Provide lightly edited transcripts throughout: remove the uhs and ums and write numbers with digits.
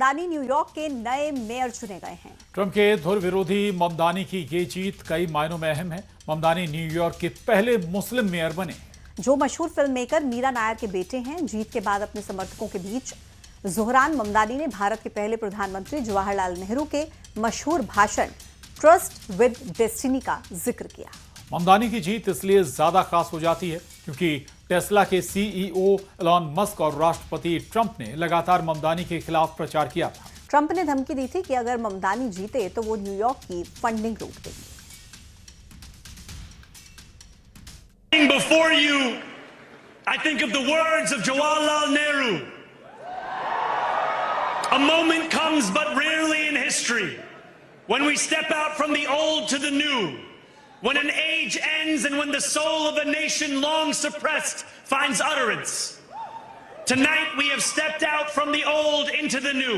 Mamdani New York के नए mayor चुने गए हैं। ट्रंप के धुर विरोधी ममदानी की ये जीत कई मायनों में अहम है। ममदानी न्यूयॉर्क के पहले मुस्लिम मेयर बने, जो मशहूर फिल्म मेकर मीरा नायर के बेटे हैं। जीत के बाद अपने समर्थकों के बीच जोहरान ममदानी ने भारत के पहले प्रधानमंत्री जवाहरलाल नेहरू के मशहूर भाषण ट्रस्ट विद डेस्टिनी का जिक्र किया। ममदानी की जीत इसलिए ज्यादा खास हो जाती है क्योंकि टेस्ला के सीईओ एलन मस्क और राष्ट्रपति ट्रंप ने लगातार ममदानी के खिलाफ प्रचार किया था। ट्रंप ने धमकी दी थी कि अगर ममदानी जीते तो वो न्यूयॉर्क की फंडिंग रोक देंगे। Before you, I think of the words of Jawaharlal Nehru. A moment comes but rarely in history when we step out from the old to the new, when an age ends and when the soul of a nation long suppressed finds utterance. Tonight we have stepped out from the old into the new.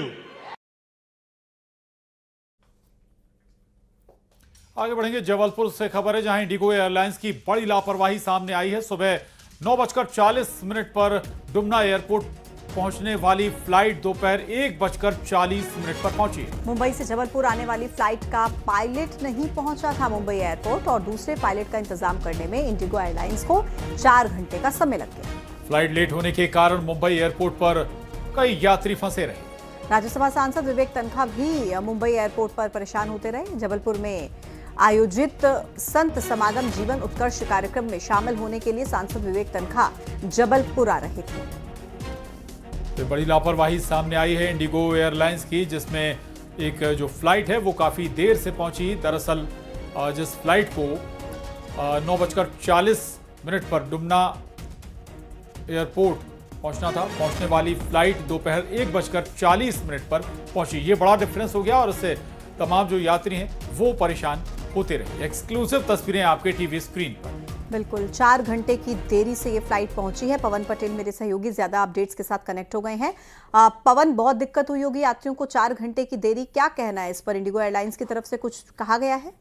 आगे बढ़ेंगे। जबलपुर से खबर है जहां Indigo airlines की बड़ी लापरवाही सामने आई है। सुबह 9:40 पर डुमना एयरपोर्ट पहुंचने वाली फ्लाइट दोपहर 1:40 पर पहुंची। मुंबई से जबलपुर आने वाली फ्लाइट का पायलट नहीं पहुंचा था मुंबई एयरपोर्ट और दूसरे पायलट का इंतजाम करने में इंडिगो एयरलाइंस को 4 घंटे का समय लग गया। फ्लाइट लेट होने के कारण मुंबई एयरपोर्ट पर कई यात्री फंसे रहे। राज्यसभा सांसद विवेक तनखा भी मुंबई एयरपोर्ट पर परेशान होते रहे। जबलपुर में आयोजित संत समागम जीवन उत्कर्ष कार्यक्रम में शामिल होने के लिए सांसद विवेक तनखा जबलपुर आ रहे थे। तो बड़ी लापरवाही सामने आई है इंडिगो एयरलाइंस की, जिसमें एक जो फ्लाइट है वो काफी देर से पहुंची। दरअसल जिस फ्लाइट को 9:40 पर डुमना एयरपोर्ट पहुंचना था, पहुंचने वाली फ्लाइट दोपहर 1:40 पर पहुंची। ये बड़ा डिफरेंस हो गया और इससे तमाम जो यात्री हैं वो परेशान होते रहे। एक्सक्लूसिव तस्वीरें आपके टीवी स्क्रीन पर। बिल्कुल 4 घंटे की देरी से ये फ्लाइट पहुंची है। पवन पटेल मेरे सहयोगी ज्यादा अपडेट्स के साथ कनेक्ट हो गए हैं। पवन, बहुत दिक्कत हुई होगी यात्रियों को, 4 घंटे की देरी, क्या कहना है इस पर? इंडिगो एयरलाइंस की तरफ से कुछ कहा गया है?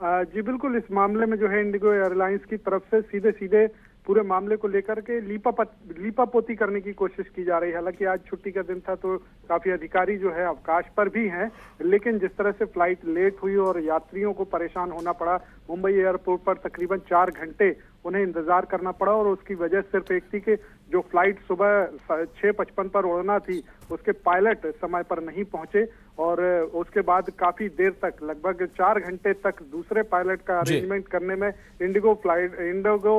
जी बिल्कुल, इस मामले में जो है इंडिगो एयरलाइंस की तरफ से सीधे पूरे मामले को लेकर के लीपापोती करने की कोशिश की जा रही है। हालांकि आज छुट्टी का दिन था तो काफी अधिकारी जो है अवकाश पर भी हैं, लेकिन जिस तरह से फ्लाइट लेट हुई और यात्रियों को परेशान होना पड़ा, मुंबई एयरपोर्ट पर तकरीबन 4 घंटे उन्हें इंतजार करना पड़ा और उसकी वजह सिर्फ एक थी कि जो फ्लाइट सुबह 6:55 पर उड़ना थी उसके पायलट समय पर नहीं पहुंचे और उसके बाद काफी देर तक, लगभग 4 घंटे तक दूसरे पायलट का अरेंजमेंट करने में इंडिगो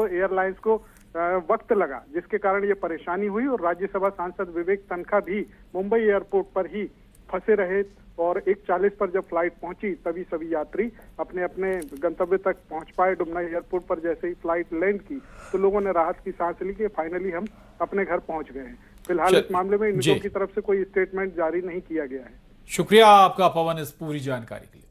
एयरलाइंस को वक्त लगा, जिसके कारण ये परेशानी हुई। और राज्यसभा सांसद विवेक तनखा भी मुंबई एयरपोर्ट पर ही फंसे रहे और 1:40 पर जब फ्लाइट पहुंची तभी सभी यात्री अपने अपने गंतव्य तक पहुंच पाए। डुमना एयरपोर्ट पर जैसे ही फ्लाइट लैंड की तो लोगों ने राहत की सांस ली कि फाइनली हम अपने घर पहुंच गए हैं। फिलहाल इस मामले में इंडिगो की तरफ से कोई स्टेटमेंट जारी नहीं किया गया है। शुक्रिया आपका पवन इस पूरी जानकारी के लिए।